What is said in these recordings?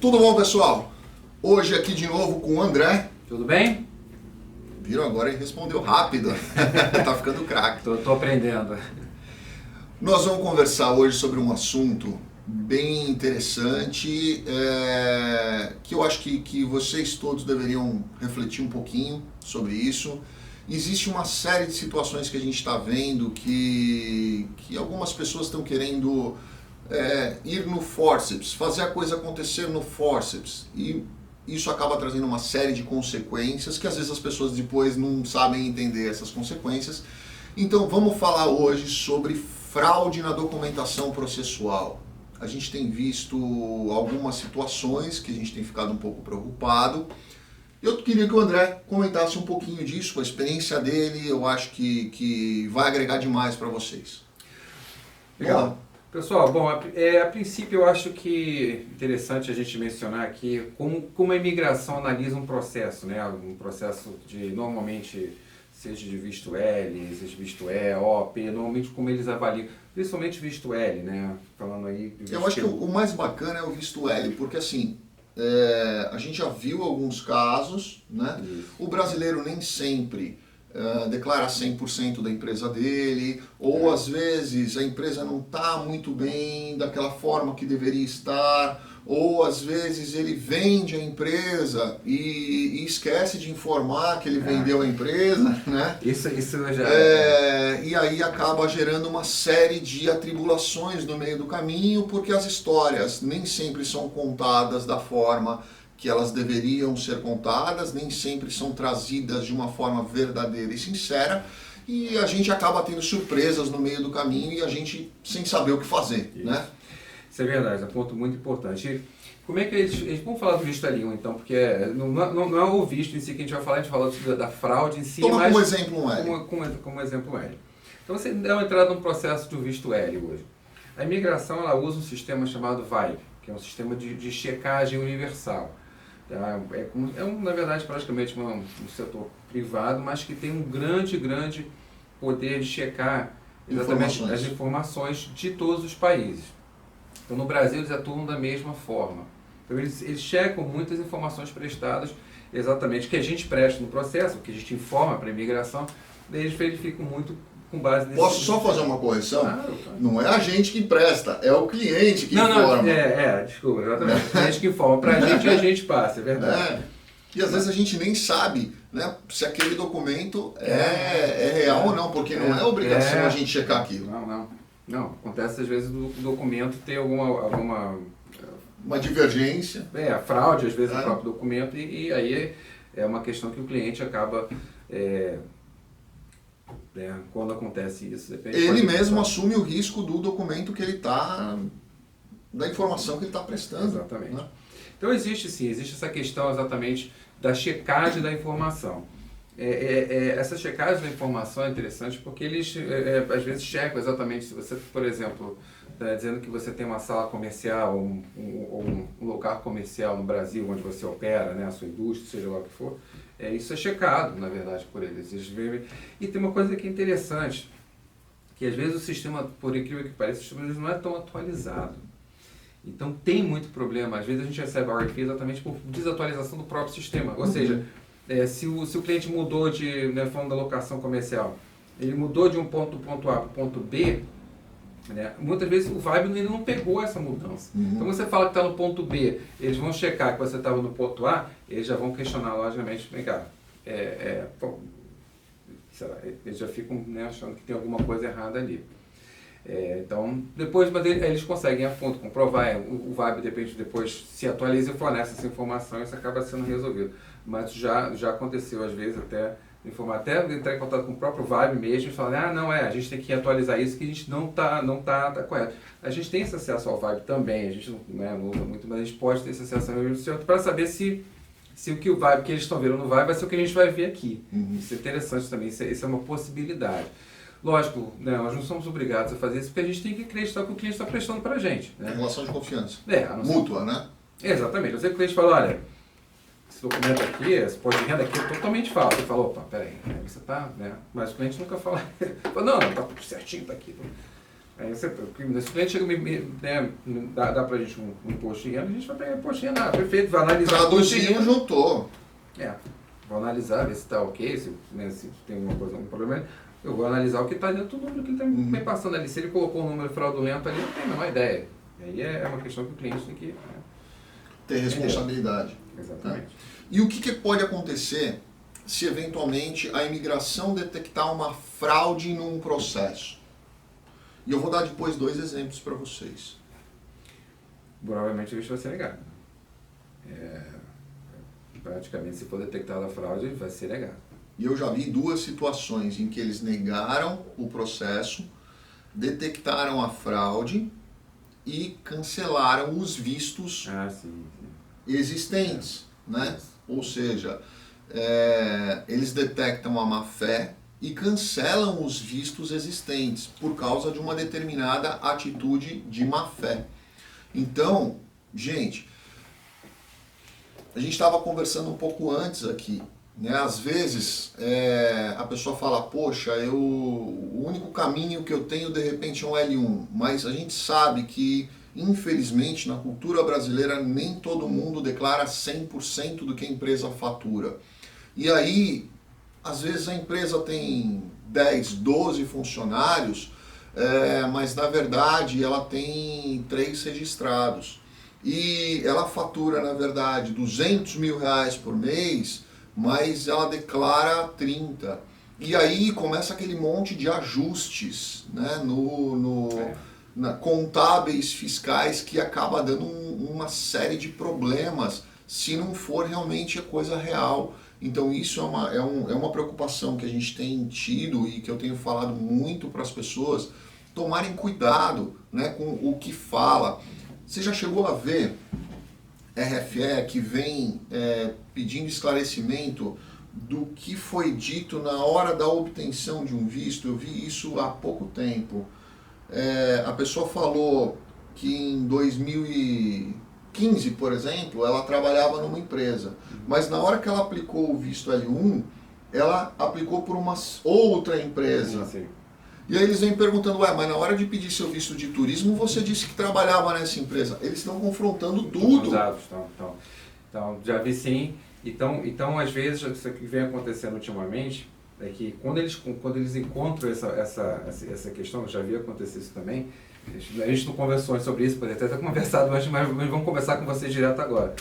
Tudo bom, pessoal? Hoje aqui de novo com o André. Tudo bem? Viram agora e respondeu rápido. Tá ficando craque. Tô aprendendo. Nós vamos conversar hoje sobre um assunto bem interessante, que eu acho que vocês todos deveriam refletir um pouquinho sobre isso. Existe uma série de situações que a gente está vendo que algumas pessoas estão querendo ir no forceps, fazer a coisa acontecer no forceps, e isso acaba trazendo uma série de consequências que às vezes as pessoas depois não sabem entender essas consequências. Então vamos falar hoje sobre fraude na documentação processual. A gente tem visto algumas situações que a gente tem ficado um pouco preocupado. Eu queria que o André comentasse um pouquinho disso, a experiência dele. Eu acho que vai agregar demais para vocês. Legal. Pessoal, bom, a princípio eu acho que é interessante a gente mencionar aqui como a imigração analisa um processo, né? Um processo de, normalmente, seja de visto L, seja de visto E, O, P, normalmente como eles avaliam, principalmente visto L, né? Falando aí de visto Eu acho que L. o mais bacana é o visto L, porque assim, a gente já viu alguns casos, né? Isso. O brasileiro nem sempre declara 100% da empresa dele, ou às vezes a empresa não está muito bem daquela forma que deveria estar, ou às vezes ele vende a empresa e esquece de informar que ele vendeu a empresa, né? Isso já E aí acaba gerando uma série de atribulações no meio do caminho, porque as histórias nem sempre são contadas da forma que elas deveriam ser contadas, nem sempre são trazidas de uma forma verdadeira e sincera, e a gente acaba tendo surpresas no meio do caminho e a gente sem saber o que fazer, né? Isso é verdade, é um ponto muito importante. Como é que eles vamos falar do visto L1 então, porque não é o visto em si que a gente vai falar da fraude em si, Toma mas como exemplo um L. como exemplo L. Então você dá uma entrada num processo de visto L hoje. A imigração ela usa um sistema chamado VIBE, que é um sistema de checagem universal. Na verdade, praticamente um setor privado, mas que tem um grande poder de checar exatamente as informações de todos os países. Então, no Brasil, eles atuam da mesma forma. Então, eles checam muitas informações prestadas, exatamente, que a gente presta no processo, que a gente informa para a imigração, daí eles verificam muito com base nisso. Posso só fazer uma correção? Claro. Não é a gente que presta, é o cliente que informa. Desculpa, exatamente. A gente que informa para a gente e a gente passa, é verdade. E às vezes a gente nem sabe, né, se aquele documento é real ou não, porque não é obrigação a gente checar aquilo. Não, acontece às vezes do documento ter alguma uma divergência. Fraude às vezes no próprio documento e aí é uma questão que o cliente acaba... quando acontece isso, ele mesmo assume o risco do documento que ele está, da informação que ele está prestando. Exatamente. Né? Então existe essa questão exatamente da checagem da informação. Essa checagem da informação é interessante porque eles às vezes checam exatamente se você, por exemplo, está dizendo que você tem uma sala comercial ou um local comercial no Brasil onde você opera, né, a sua indústria, seja lá o que for. Isso é checado, na verdade, por eles. E tem uma coisa que é interessante, que às vezes o sistema, por incrível que pareça, o sistema não é tão atualizado. Então tem muito problema. Às vezes a gente recebe a RFP exatamente por desatualização do próprio sistema. Ou seja, se o cliente mudou falando da locação comercial, ele mudou de um ponto A para o ponto B, né? Muitas vezes o VIBE ele não pegou essa mudança. Então você fala que está no ponto B, eles vão checar que você estava no ponto A, eles já vão questionar logicamente, vem cá, será? Eles já ficam, né, achando que tem alguma coisa errada ali. Então, depois mas eles conseguem a fundo comprovar, o VIBE depende depois se atualiza e fornece essa informação, isso acaba sendo resolvido. Mas já aconteceu às vezes até entrar em contato com o próprio VIBE mesmo e falar, a gente tem que atualizar isso que a gente não tá correto. A gente tem esse acesso ao VIBE também, a gente não usa muito, mas a gente pode ter esse acesso para saber se o que o VIBE que eles estão vendo no VIBE vai ser o que a gente vai ver aqui. Isso é interessante também, isso é uma possibilidade. Lógico, nós não somos obrigados a fazer isso porque a gente tem que acreditar que o cliente está prestando para a gente. Né? Em relação de confiança. Mútua, né? Exatamente. Eu sei que o cliente fala, olha, esse documento aqui, esse imposto de renda aqui é totalmente falso. Você fala, opa, peraí, você tá, né? Mas o cliente nunca fala, não, tá tudo certinho, tá aqui. Aí você, se o cliente chega né, dá pra gente um imposto de renda, a gente vai pegar imposto de renda, perfeito, vai analisar o imposto de renda. Juntou. Vou analisar, ver se está ok, se tem alguma coisa, um problema. Eu vou analisar o que está dentro do número que ele está me passando ali. Se ele colocou um número fraudulento ali, eu não tenho a menor ideia. E aí é uma questão que o cliente tem que ter responsabilidade. Exatamente. E o que pode acontecer se eventualmente a imigração detectar uma fraude num processo? E eu vou dar depois 2 exemplos para vocês. Provavelmente o visto vai ser negado. Praticamente, se for detectada a fraude, vai ser negado. E eu já vi 2 situações em que eles negaram o processo, detectaram a fraude e cancelaram os vistos existentes, né? Ou seja, eles detectam a má-fé e cancelam os vistos existentes por causa de uma determinada atitude de má-fé. Então, gente, a gente estava conversando um pouco antes aqui, né? Às vezes a pessoa fala, poxa, o único caminho que eu tenho de repente é um L1, mas a gente sabe que infelizmente na cultura brasileira nem todo mundo declara 100% do que a empresa fatura. E aí, às vezes a empresa tem 10, 12 funcionários, mas na verdade ela tem 3 registrados. E ela fatura, na verdade, R$200 mil por mês, mas ela declara 30. E aí começa aquele monte de ajustes, né, contábeis, fiscais, que acaba dando uma série de problemas se não for realmente a coisa real. Então isso é uma preocupação que a gente tem tido e que eu tenho falado muito para as pessoas tomarem cuidado, né, com o que fala. Você já chegou a ver RFE que vem pedindo esclarecimento do que foi dito na hora da obtenção de um visto? Eu vi isso há pouco tempo. A pessoa falou que em 2015, por exemplo, ela trabalhava numa empresa, mas na hora que ela aplicou o visto L1, ela aplicou por uma outra empresa. Sim. E aí eles vêm perguntando, mas na hora de pedir seu visto de turismo, você disse que trabalhava nessa empresa. Eles estão confrontando tudo. Então, já vi sim. Então, às vezes, isso que vem acontecendo ultimamente é que quando eles encontram essa questão, eu já vi acontecer isso também, a gente não conversou sobre isso, poderia até ter conversado antes, mas vamos conversar com vocês direto agora.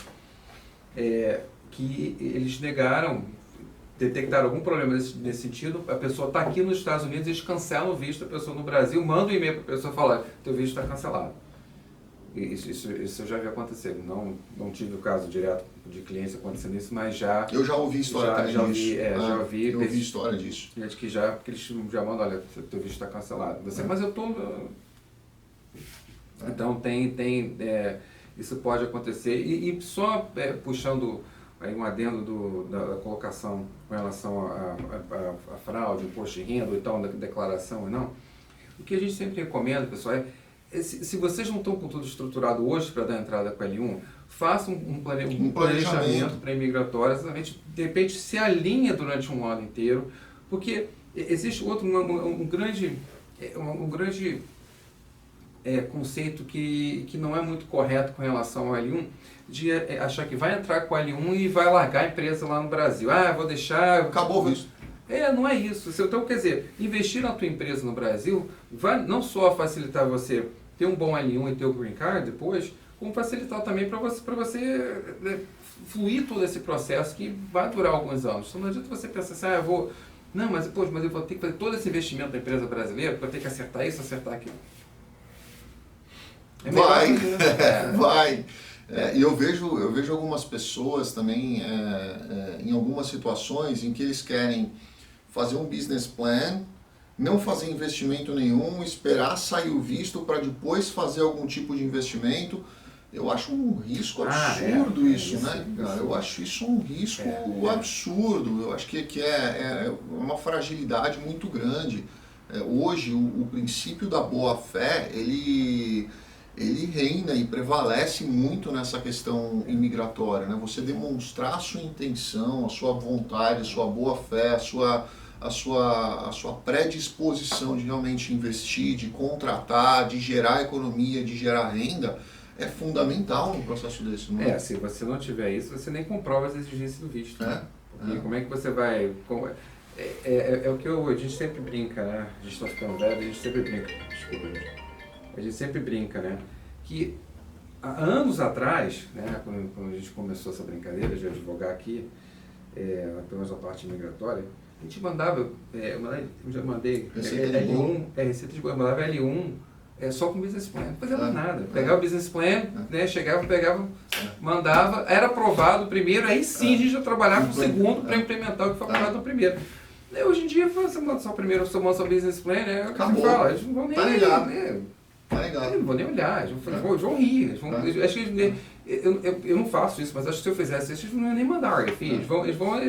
Que eles detectaram algum problema nesse sentido, a pessoa está aqui nos Estados Unidos, eles cancelam o visto, a pessoa no Brasil manda um e-mail para a pessoa falar, teu visto está cancelado. Isso eu já vi acontecer. Não tive o caso direto de clientes acontecendo isso, mas já... Eu já ouvi história também disso. Já ouvi. Eu ouvi história disso. Gente que eles já mandam, olha, teu visto está cancelado. Mas eu estou... Então isso pode acontecer. E só puxando aí um adendo da colocação com relação à fraude, imposto de renda, ou então da declaração ou não, o que a gente sempre recomenda, pessoal, se vocês não estão com tudo estruturado hoje para dar entrada com a L1, façam um planejamento pré-imigratório, exatamente, de repente se alinha durante um ano inteiro, porque existe um grande conceito que não é muito correto com relação ao L1, de achar que vai entrar com a L1 e vai largar a empresa lá no Brasil. Vou deixar... Acabou o visto. Não é isso. Então, quer dizer, investir na tua empresa no Brasil vai não só facilitar você ter um bom L1 e ter o Green Card depois, como facilitar também para você fluir todo esse processo que vai durar alguns anos. Então não adianta você pensar assim, mas eu vou ter que fazer todo esse investimento na empresa brasileira, vou ter que acertar isso, acertar aquilo. Vai. E eu vejo algumas pessoas também em algumas situações em que eles querem fazer um business plan, não fazer investimento nenhum, esperar sair o visto para depois fazer algum tipo de investimento. Eu acho um risco absurdo isso, né, cara? Eu acho isso um risco absurdo. Eu acho que é uma fragilidade muito grande. Hoje, o princípio da boa-fé, ele reina e prevalece muito nessa questão imigratória, né? Você demonstrar a sua intenção, a sua vontade, a sua boa-fé, a sua predisposição de realmente investir, de contratar, de gerar economia, de gerar renda, é fundamental num processo desse, não é? Se você não tiver isso, você nem comprova as exigências do visto. Né? Porque como é que você vai... É o que a gente sempre brinca, né? A gente está ficando velho, a gente sempre brinca. Desculpa, gente. A gente sempre brinca, né? Que há anos atrás, né, quando a gente começou essa brincadeira de advogar aqui, pelo menos a parte migratória, a gente mandava, eu já mandei L1, receita de bolo, eu mandava L1 só com business plan, não fazia mais nada. Pegava o business plan, né, pegava, mandava, era aprovado o primeiro, aí sim a gente já trabalhava com o segundo para implementar o que foi aprovado no primeiro. Hoje em dia, você manda só o primeiro, você manda só o business plan, né, acabou. Fala, eles não vão nem... Tá ligado. Eu não vou nem olhar, eles vão rir. Acho que eu não faço isso, mas acho que se eu fizesse isso, eles não iam nem mandar RFI. Eles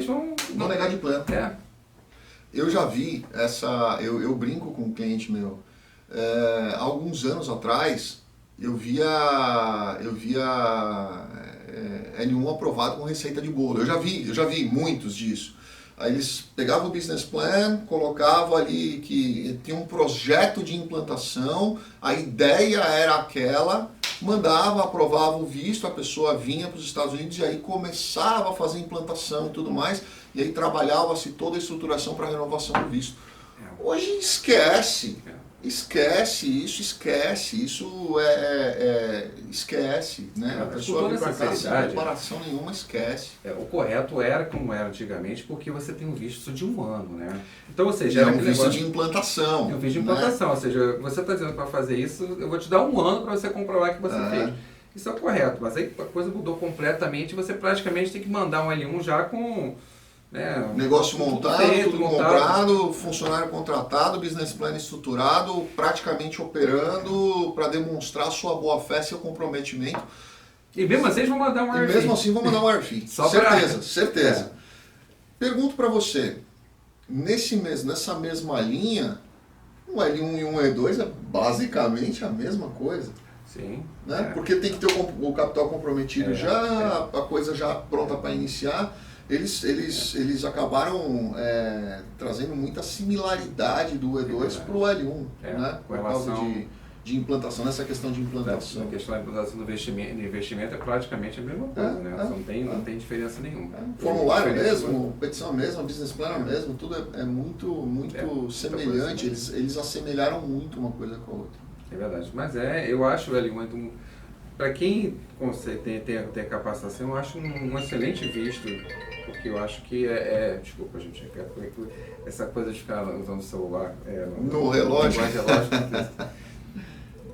vão não negar de plano. É. Eu já vi eu brinco com um cliente meu. Há alguns anos atrás, eu via L1 aprovado com receita de bolo. Eu já vi muitos disso. Aí eles pegavam o business plan, colocavam ali que tinha um projeto de implantação, a ideia era aquela, mandava, aprovava o visto, a pessoa vinha para os Estados Unidos e aí começava a fazer implantação e tudo mais, e aí trabalhava-se toda a estruturação para a renovação do visto. Hoje esquece isso esquece, né? A pessoa vem para cá sem preparação nenhuma, esquece. O correto era como era antigamente, porque você tem um visto de 1 ano, né? Então, ou seja, é um visto de implantação. É um visto de implantação, né? Ou seja, você está dizendo para fazer isso, eu vou te dar 1 ano para você comprovar que você fez. Isso é o correto, mas aí a coisa mudou completamente, você praticamente tem que mandar um L1 já com... negócio montado, tudo comprado, funcionário contratado, business plan estruturado, praticamente operando para demonstrar sua boa-fé, seu comprometimento. E mesmo assim eles vão mandar um RFI. E mesmo assim vão mandar um RFI. Certeza. Pergunto para você, nessa mesma linha, um L1 e um E2 é basicamente a mesma coisa. Sim. Né? Porque tem que ter o capital comprometido a coisa já pronta para iniciar. Eles acabaram trazendo muita similaridade do E2 para o L1, né? Por causa de implantação, nessa questão de implantação. A questão da implantação do investimento é praticamente a mesma coisa, né? Não tem diferença nenhuma. Formulário mesmo, petição mesmo, business plan mesmo, tudo é muito semelhante, eles assemelharam muito uma coisa com a outra. É verdade, mas eu acho o L1, para quem tem a capacitação, eu acho um excelente visto, porque eu acho que desculpa, gente, essa coisa de ficar usando o celular no relógio.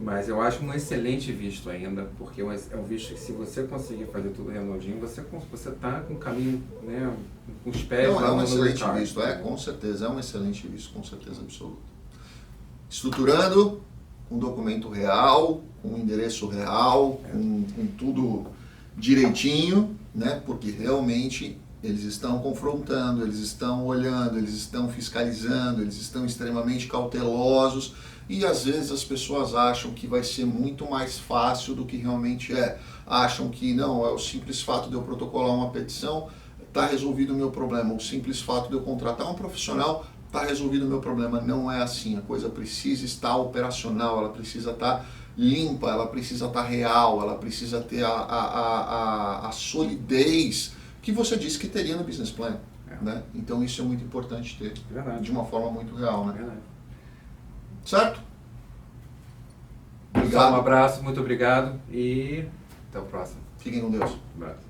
Mas eu acho um excelente visto ainda, porque é um visto que se você conseguir fazer tudo redondinho, você está com o caminho, né, com os pés lá no retard. Não, é um excelente visto, com certeza, é um excelente visto, com certeza absoluta. Estruturando um documento real, com um endereço real, com tudo direitinho, né? Porque realmente eles estão confrontando, eles estão olhando, eles estão fiscalizando, eles estão extremamente cautelosos e às vezes as pessoas acham que vai ser muito mais fácil do que realmente é. Acham que não, é o simples fato de eu protocolar uma petição, está resolvido o meu problema. O simples fato de eu contratar um profissional, está resolvido o meu problema. Não é assim, a coisa precisa estar operacional, ela precisa estar limpa, ela precisa estar real, ela precisa ter a solidez que você disse que teria no business plan. Né? Então isso é muito importante ter, de uma forma muito real. Né? Certo? Obrigado. Um abraço, muito obrigado e até o próximo. Fiquem com Deus. Um abraço.